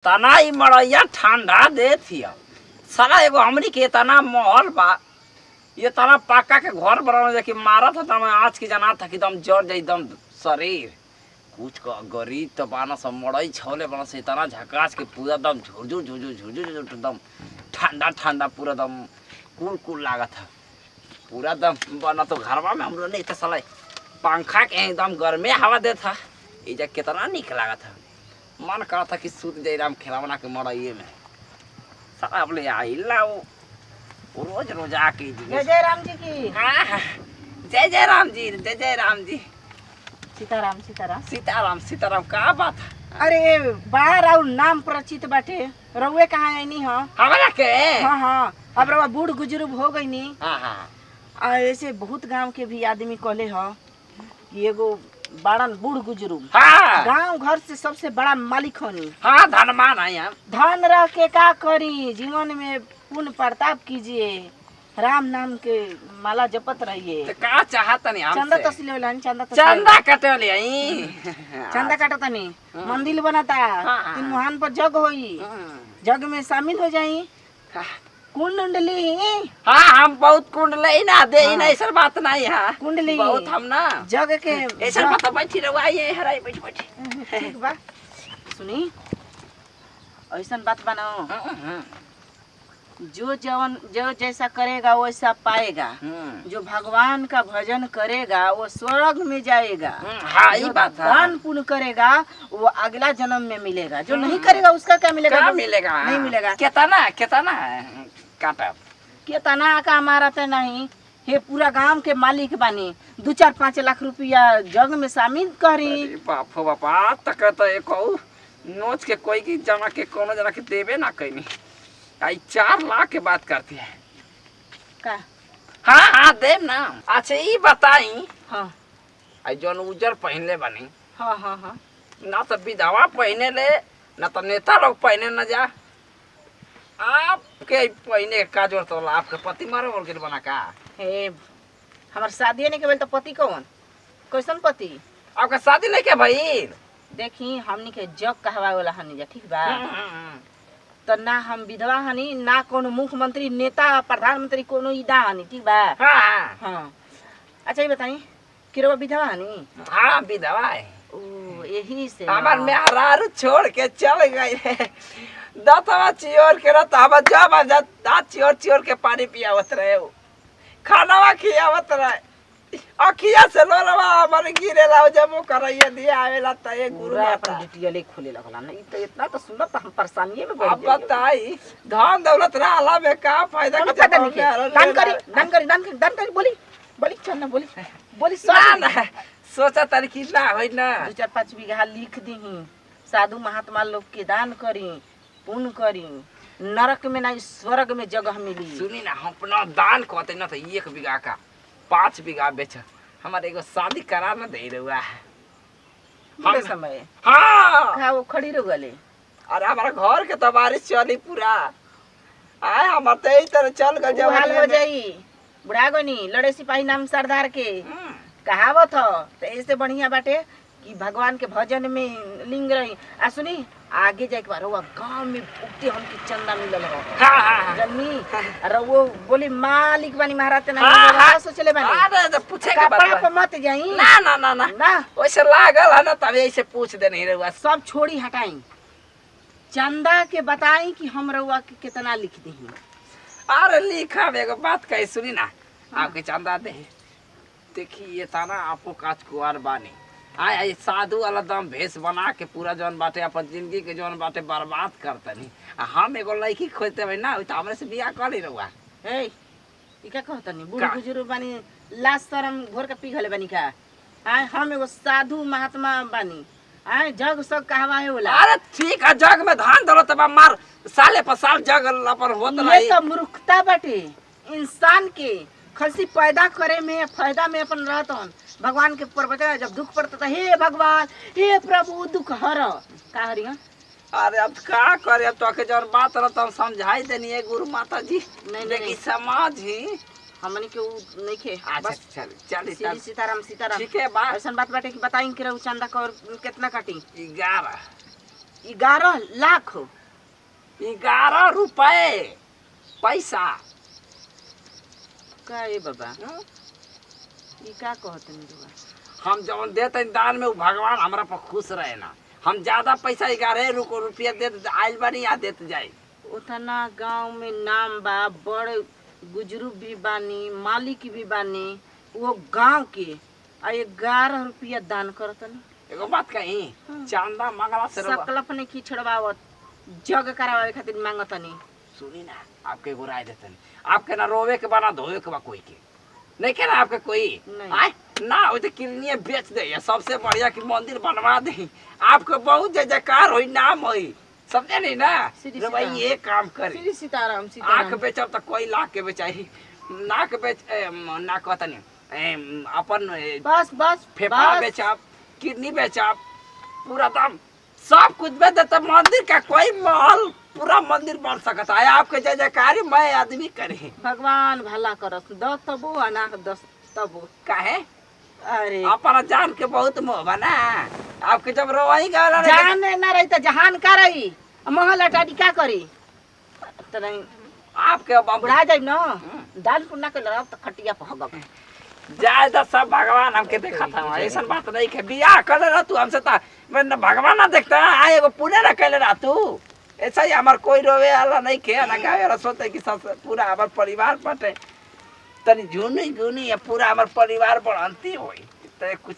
तना ई मड़ैया ठंडा देती साला एगो हमनी के तना महल बा ये तना पक्का के घर बनाने जाके मारा था तब आज की जाना था कि दम जड़ जाई दम शरीर कुछ का गरीब तो बाना सब मड़ई छोले बना से तना झकास के पूरा दम झुरझुर झुरझुर झुरझुर एकदम ठंडा ठंडा पूरा दम कुल कुल लागा था पूरा दम बना तो घरवा में हम लोग नहीं था साला पंखा के एकदम गर्मे हवा दे था इजा कितना निक लागा था मन करा था कि सूत जाए राम खिलावना के मड़ाइए में साला बोले आइला वो रोज रोज आके जय जय राम जी की। हाँ जय जय राम जी जय जय राम जी। सीताराम सीताराम सीताराम सीताराम का बात। अरे बाहर और नाम प्रचित बाटे रउए कहाँ आईनी हो हमारा के हाँ हाँ अब रउआ बूढ़ बुजुर्ग हो गई नी। हाँ हाँ ऐसे बहुत गांव के भी आदमी कहले हो कि एगो बड़न बूढ़ बुजुर्ग हाँ गांव घर से सबसे बड़ा मालिक होनी। हाँ धनमान है हम धन रह के का करी जीवन में पुण्य प्रताप कीजिए राम नाम के माला जपत रहिए। तो का चाहता नहीं चंदा हमसे तसले वाला चंदा चंदा कटे ले आई चंदा काटता नहीं मंदिर बनाता हाँ। तीन मुहान पर जग होई जग में शामिल हो जाई कुंडली हाँ हम बहुत कुंडली ना दे ना ऐसा बात नहीं है कुंडली बहुत हम ना जग के ऐसा बात बैठी रहो आइए हराई बैठ बैठ ठीक बा सुनी ऐसा बात बनाओ जो जैसा करेगा वैसा पाएगा जो भगवान का भजन करेगा वो स्वर्ग में जाएगा। हाँ ये बात है दान पुण्य करेगा वो अगला जन्म में मिलेगा जो नहीं करेगा उसका क्या मिलेगा क्या मिलेगा नहीं मिलेगा। कितना कितना काटा कितना का हमारा तो नहीं हे पूरा गांव के मालिक बानी 2-4-5 लाख रुपया जग में शामिल करी। बाप हो बापा तक तो एक नोच के कोई की जना के कोनो जना के देवे ना कहीं आई 4 लाख के बात करती है का हाँ हाँ देव ना। अच्छा ये बताई हाँ आई जौन उजर पहनले बनी हाँ हाँ हाँ ना तो विधवा पहने ले ना तो नेता लोग पहने न जा आपके पहने का जोर तो आपके पति मारे बोल के बना का हे हमार शादी नहीं के तो पति कौन कैसन पति आपका शादी नहीं के भाई देखी हमनी के जग कहवा वाला हनी जा ठीक बा तो ना हम विधवा हनी ना कोनो मुख्यमंत्री नेता प्रधानमंत्री कोनो इदा हनी ठीक बा हाँ हाँ। अच्छा ये बताई किरवा विधवा हनी हाँ विधवा है ओ यही से हमार मेहरारू छोड़ के चल गई है दांतवा चियोर के रहता हमार जब दांत चियोर चियोर के पानी पियावत रहे हो खानावा खियावत रहे अखिया से लोरवा हमारे गिरे ला जब वो करैया दिया आवेला त एक गुरु अपन गिटिया ले खोले लगला ना तो इतना तो सुनत तो हम परेशानी में अब बताई धन दौलत रहला में का फायदा कोनो फायदा नहीं के दान करी बोली बोली चल ना बोली बोली ना ना सोचा तारी कि ना होई ना 2-4-5 बीघा लिख दीही साधु महात्मा लोग के दान करी पुण्य करी नरक में ना स्वर्ग में जगह मिली। सुनी ना हम अपना दान कहते ना तो 1 बीघा का 5 बीघा बेच हमारे एगो शादी करा ना दे रहुआ है हम समय हाँ का वो खड़ी रह गले अरे हमारा घर के तो बारिश चली पूरा आए हम तो यही तरह चल गए जब हाल हो जाई बुढ़ा गनी लड़े सिपाही नाम सरदार के कहावत हो तो ऐसे बढ़िया बाटे कि भगवान के भजन में लिंग रही आ सुनी आगे जाए के बार गांव में उठते हमके चंदा मिलल हो जन्मी रवो बोली मालिक बानी महाराज ना सोचले बानी अरे तो पूछे के कपड़ा पे मत जाई ना ना ना ना ना वैसे लागल है ना तब ऐसे पूछ दे नहीं रहुआ सब छोड़ी हटाई चंदा के बताई कि हम रउआ के कितना लिख दी। अरे लिखा एगो बात कही सुनी ना आपके चंदा दे देखी ये ताना आपको काच कुआर बानी आए आए साधु वाला दम भेष बना के पूरा जौन बाटे अपन जिंदगी के जौन बाटे बर्बाद करतनी हम एगो लड़की खोजते भाई ना तो हमरे से बियाह कर ही रहुआ ए ई का कहतनी बूढ़ बुजुर्ग बानी लाश शरम घोर के पिघले बानी का आए हम एगो साधु महात्मा बानी आए जग सब कहवा है बोला। अरे ठीक है जग में धान दौलत बा मार साले पर साल जग अपन होत रही ये सब मूर्खता बाटे इंसान के खसी पैदा करे में फायदा में अपन रहत हन भगवान के प्रवचन जब दुख पड़ता था हे भगवान हे प्रभु दुख हर का हरी अरे अब का करे अब तो के जौन बात रहता हम समझाई देनी है गुरु माता जी नहीं समाज ही हमनी के नहीं खे अच्छा चल चल सीताराम ठीक है बा ऐसा बात बाटे कि बताई कि चंदा कर कितना काटी 11 11 लाख 11 रुपए पैसा। का ए बाबा हं? ई का कहतनी दुआ? हम जौन देते दान में उ भगवान हमरा पर खुश रहे ना। हम ज्यादा पैसा 11 रुपया दे आइल बानी या देते जाए। उतना गांव में नाम बा, बड़ बुजुर्ग भी बानी, मालिक भी बानी वो गांव के, आ 11 रुपया दान करतनी। एगो बात कही, चांदा मंगला से सकलप ने खिचड़वावत जग करावे खातिर मांगतनी। सुनी ना, आपके एगो राय देतनी, आपके ना रोवे के बना धोवे के बा कोई के नहीं के ना आपके कोई नहीं। आय ना हो तो किडनी बेच दे, सबसे बढ़िया कि मंदिर बनवा दे, आपको बहुत जय जयकार होई, नाम होई, समझे नहीं ना। श्री तो भाई सीताराम। ये काम करे, श्री सीताराम आँख सीताराम। बेचब तो कोई लाख के बेचाई, नाक बेच नाक कहतनी अपन बस बस फेफड़ा बस। बेचब, किडनी बेचब, पूरा दाम सब कुछ बेच देता। मंदिर का कोई महल पूरा मंदिर बन सकता है, आपके जय जयकारी मैं आदमी करे। भगवान भला करस, दस तबो अनाक दस तबो। काहे अरे अपना जान के बहुत मोह बना, आपके जब रोवाई गाला जान ना रही तो जहान का रही, महल अटाडी का करी तो नहीं आपके बुढ़ा जाई ना, दान पुण्य के लड़ाब तो खटिया पर हगब। जाए तो सब भगवान हमके देखा था, ऐसा बात नहीं के बियाह कर रहा तू हमसे तो मैं न भगवान ना देखता आए एगो पुण्य ना कर रहा तू। ऐसा ही हमार कोई रोवे वाला नहीं के ना गावे वाला सोते कि सब पूरा हमार परिवार बटे तनी झुनी झुनी पूरा हमार परिवार बढ़ंती होई तो कुछ